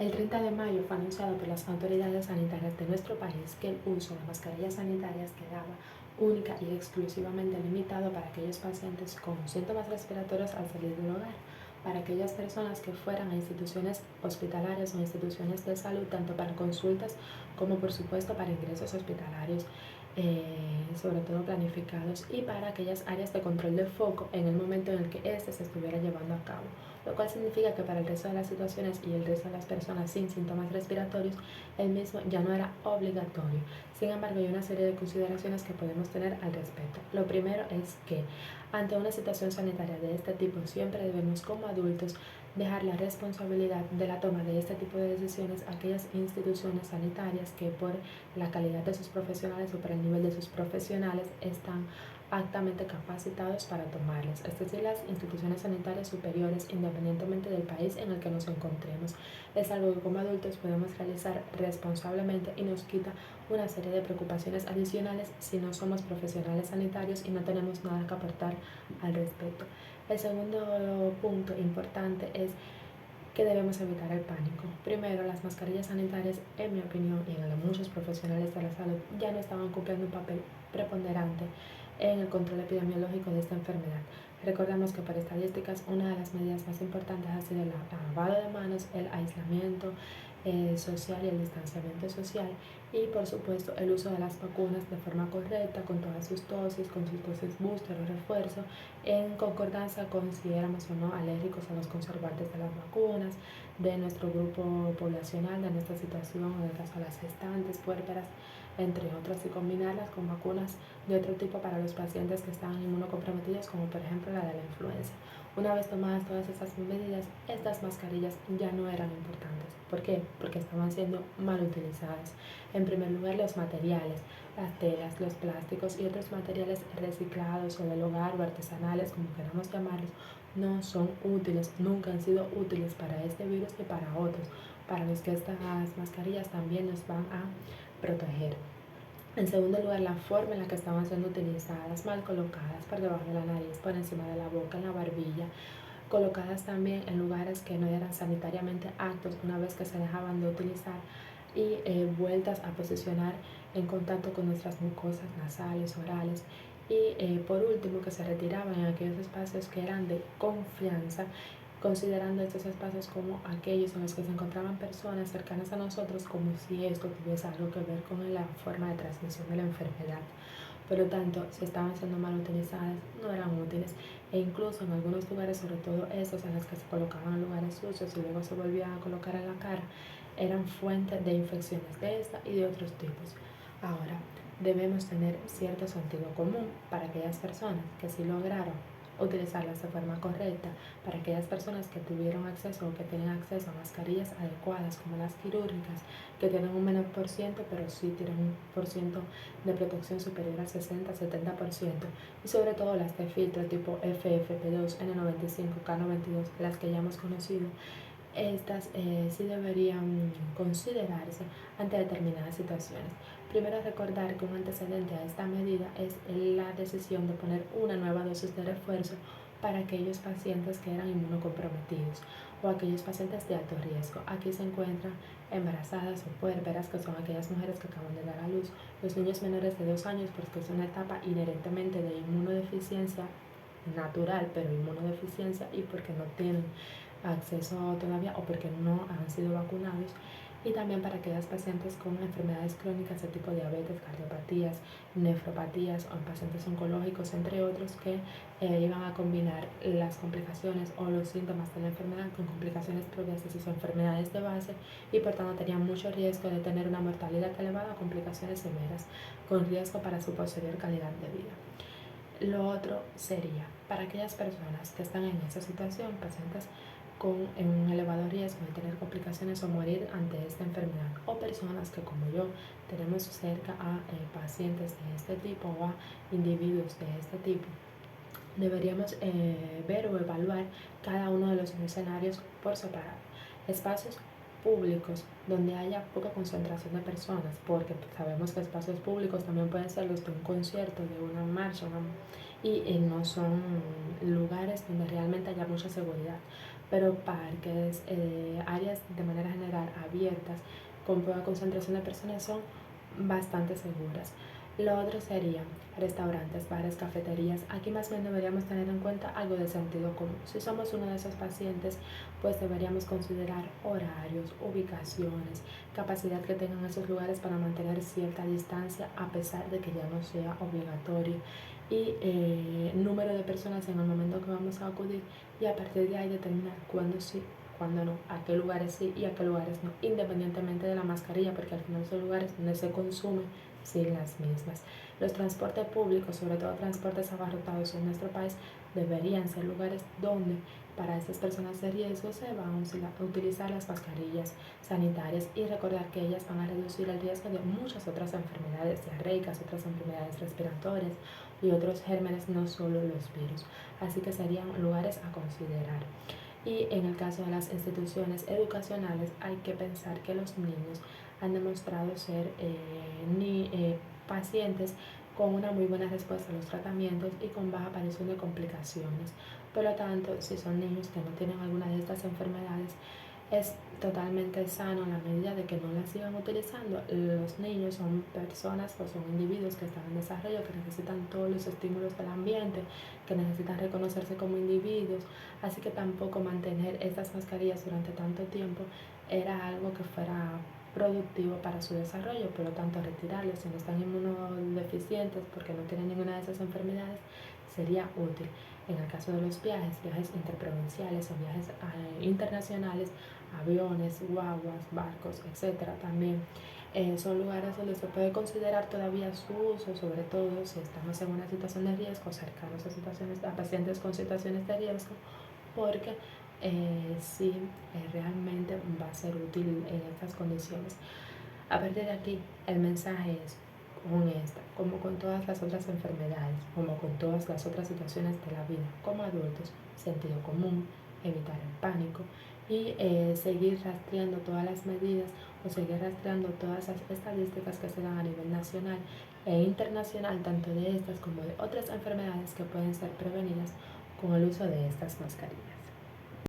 El 30 de mayo fue anunciado por las autoridades sanitarias de nuestro país que el uso de mascarillas sanitarias quedaba única y exclusivamente limitado para aquellos pacientes con síntomas respiratorios al salir del hogar, para aquellas personas que fueran a instituciones hospitalarias o instituciones de salud, tanto para consultas como por supuesto para ingresos hospitalarios, sobre todo planificados, y para aquellas áreas de control de foco en el momento en el que éste se estuviera llevando a cabo, lo cual significa que para el resto de las situaciones y el resto de las personas sin síntomas respiratorios, el mismo ya no era obligatorio. Sin embargo, hay una serie de consideraciones que podemos tener al respecto. Lo primero es que ante una situación sanitaria de este tipo, siempre debemos como adultos dejar la responsabilidad de la toma de este tipo de decisiones a aquellas instituciones sanitarias que por la calidad de sus profesionales o por el nivel de sus profesionales están altamente capacitados para tomarlas, es decir, las instituciones sanitarias superiores, independientemente del país en el que nos encontremos. Es algo que como adultos podemos realizar responsablemente y nos quita una serie de preocupaciones adicionales si no somos profesionales sanitarios y no tenemos nada que aportar al respecto. El segundo punto importante es que debemos evitar el pánico. Primero, las mascarillas sanitarias, en mi opinión y en la de muchos profesionales de la salud, ya no estaban cumpliendo un papel preponderante en el control epidemiológico de esta enfermedad. Recordemos que por estadísticas una de las medidas más importantes ha sido el lavado de manos, el aislamiento social y el distanciamiento social, y por supuesto el uso de las vacunas de forma correcta, con todas sus dosis, con sus dosis booster o refuerzo, en concordancia con si éramos o no alérgicos a los conservantes de las vacunas, de nuestro grupo poblacional, de nuestra situación, en el caso de las gestantes, puérperas, entre otras, y combinarlas con vacunas de otro tipo para los pacientes que están inmunocomprometidos, como por ejemplo la de la influenza. Una vez tomadas todas estas medidas, estas mascarillas ya no eran importantes. ¿Por qué? Porque estaban siendo mal utilizadas. En primer lugar, los materiales, las telas, los plásticos y otros materiales reciclados o del hogar o artesanales, como queramos llamarlos, no son útiles, nunca han sido útiles para este virus ni para otros, para los que estas mascarillas también nos van a proteger. En segundo lugar, la forma en la que estaban siendo utilizadas, mal colocadas por debajo de la nariz, por encima de la boca, en la barbilla, colocadas también en lugares que no eran sanitariamente aptos una vez que se dejaban de utilizar, y vueltas a posicionar en contacto con nuestras mucosas nasales, orales, y por último que se retiraban en aquellos espacios que eran de confianza, considerando estos espacios como aquellos en los que se encontraban personas cercanas a nosotros, como si esto tuviese algo que ver con la forma de transmisión de la enfermedad. Por lo tanto, si estaban siendo mal utilizadas, no eran útiles, e incluso en algunos lugares, sobre todo esos en los que se colocaban en lugares sucios y luego se volvían a colocar en la cara, eran fuente de infecciones de esta y de otros tipos. Ahora, debemos tener cierto sentido común para aquellas personas que sí lograron utilizarlas de forma correcta, para aquellas personas que tuvieron acceso o que tienen acceso a mascarillas adecuadas como las quirúrgicas, que tienen un menor por ciento, pero sí tienen un por ciento de protección superior al 60-70%, y sobre todo las de filtro tipo FFP2, N95, K92, las que ya hemos conocido. Estas sí deberían considerarse ante determinadas situaciones. Primero, recordar que un antecedente a esta medida es la decisión de poner una nueva dosis de refuerzo para aquellos pacientes que eran inmunocomprometidos o aquellos pacientes de alto riesgo. Aquí se encuentran embarazadas o puérperas, que son aquellas mujeres que acaban de dar a luz, los niños menores de 2 años, porque es una etapa inherentemente de inmunodeficiencia natural, pero inmunodeficiencia, y porque no tienen acceso todavía o porque no han sido vacunados, y también para aquellas pacientes con enfermedades crónicas de tipo diabetes, cardiopatías, nefropatías o en pacientes oncológicos, entre otros, que iban a combinar las complicaciones o los síntomas de la enfermedad con complicaciones propias de sus enfermedades de base, y por tanto tenían mucho riesgo de tener una mortalidad elevada o complicaciones severas, con riesgo para su posterior calidad de vida. Lo otro sería para aquellas personas que están en esa situación, pacientes con un elevado riesgo de tener complicaciones o morir ante esta enfermedad, o personas que, como yo, tenemos cerca a pacientes de este tipo o a individuos de este tipo. Deberíamos ver o evaluar cada uno de los escenarios por separado. Espacios públicos donde haya poca concentración de personas, porque sabemos que espacios públicos también pueden ser los de un concierto, de una marcha, y no son lugares donde realmente haya mucha seguridad. pero parques, áreas de manera general abiertas con poca concentración de personas son bastante seguras. Lo otro sería restaurantes, bares, cafeterías. Aquí más bien deberíamos tener en cuenta algo de sentido común. Si somos uno de esos pacientes, pues deberíamos considerar horarios, ubicaciones, capacidad que tengan esos lugares para mantener cierta distancia a pesar de que ya no sea obligatorio, y número de personas en el momento que vamos a acudir, y a partir de ahí determinar cuándo sí, cuándo no, a qué lugares sí y a qué lugares no, independientemente de la mascarilla, porque al final son lugares donde se consume sin las mismas. Los transportes públicos, sobre todo transportes abarrotados en nuestro país, deberían ser lugares donde para estas personas de riesgo se van a utilizar las mascarillas sanitarias, y recordar que ellas van a reducir el riesgo de muchas otras enfermedades diarreicas, otras enfermedades respiratorias y otros gérmenes, no solo los virus. Así que serían lugares a considerar. Y en el caso de las instituciones educacionales, hay que pensar que los niños han demostrado ser pacientes con una muy buena respuesta a los tratamientos y con baja aparición de complicaciones. Por lo tanto, si son niños que no tienen alguna de estas enfermedades, es totalmente sano en la medida de que no las sigan utilizando. Los niños son personas o son individuos que están en desarrollo, que necesitan todos los estímulos del ambiente, que necesitan reconocerse como individuos, así que tampoco mantener estas mascarillas durante tanto tiempo era algo que fuera productivo para su desarrollo. Por lo tanto, retirarlos si no están inmunodeficientes porque no tienen ninguna de esas enfermedades sería útil. En el caso de los viajes interprovinciales o viajes internacionales, aviones, guaguas, barcos, etcétera, también son lugares donde se puede considerar todavía su uso, sobre todo si estamos en una situación de riesgo, cercanos a pacientes con situaciones de riesgo, porque sí, realmente va a ser útil en estas condiciones. A partir de aquí, el mensaje es: con esta, como con todas las otras enfermedades, como con todas las otras situaciones de la vida, como adultos, sentido común, evitar el pánico y seguir rastreando todas las medidas, o seguir rastreando todas las estadísticas que se dan a nivel nacional e internacional, tanto de estas como de otras enfermedades que pueden ser prevenidas con el uso de estas mascarillas.